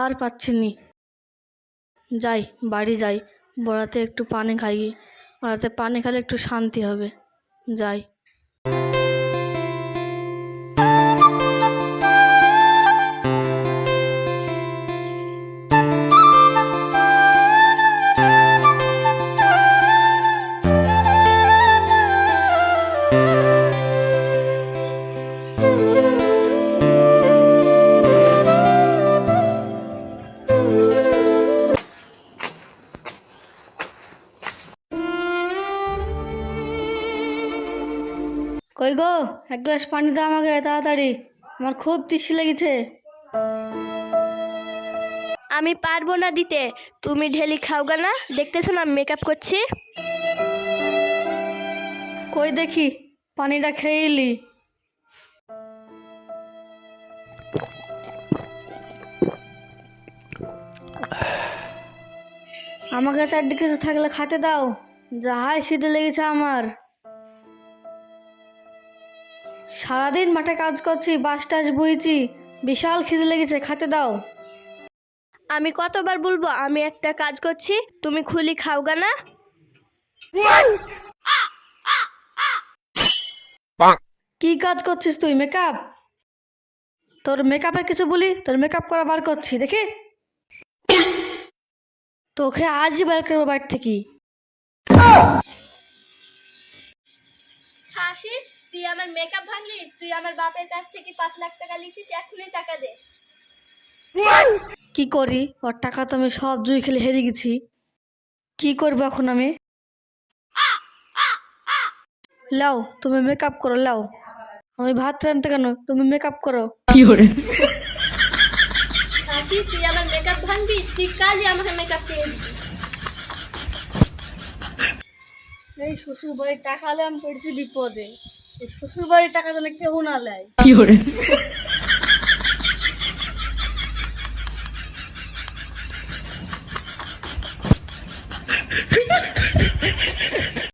আর পাচ্ছি নি। যাই, বাড়ি যাই, বড়াতে একটু পানি খাই। বড়াতে পানি খেলে একটু শান্তি হবে। যাই। কই গো, এক গ্লাস পানি দাও আমাকে তাড়াতাড়ি, আমার খুব তৃষ্ণা লেগেছে। আমি পারবো না দিতে, তুমি ঢেলি খাওগা না, দেখতেছো না মেকআপ করছি। কই দেখি, পানিটা খেয়ে এলি। আমাকে চারদিকে কিছু থাকলে খেতে দাও, যাহাই খিদে লেগেছে আমার। সারাদিন মাঠে কাজ করছি, বাস টাস বইছি, বিশাল খিদে লেগেছে, খেতে দাও। আমি কতবার বলবো আমি একটা কাজ করছি, তুমি খুলি খাওগা না। কি কাজ করছিস তুই? মেকআপ? তোর মেকআপের কিছু বলি, তোর মেকআপ করা বার করছি দেখি। তোকে আজই বার করবো বাড়ি থেকে। হাসি, তুই আমার মেকআপ ভাঙলি, তুই আমার বাপের কাছ থেকে 5 লাখ টাকা লিছিস, এখনই টাকা দে। কি করি, ওর টাকা তো আমি সব জুই খেলে হেরে গেছি। কি করবো এখন আমি? লাও, তুমি মেকআপ করো, লাও। আমি ভাত রাঁধতে কেন, তুমি মেকআপ করো। হাসি, তুই আমার মেকআপ ভাঙবি, তুই কালই আমাকে মেকআপ কিনে দিবি। এই শ্বশুর বাড়ির টাকা হলে আমি পড়েছি বিপদে। এই শ্বশুর বাড়ির টাকা যেন কেউ না নেয়।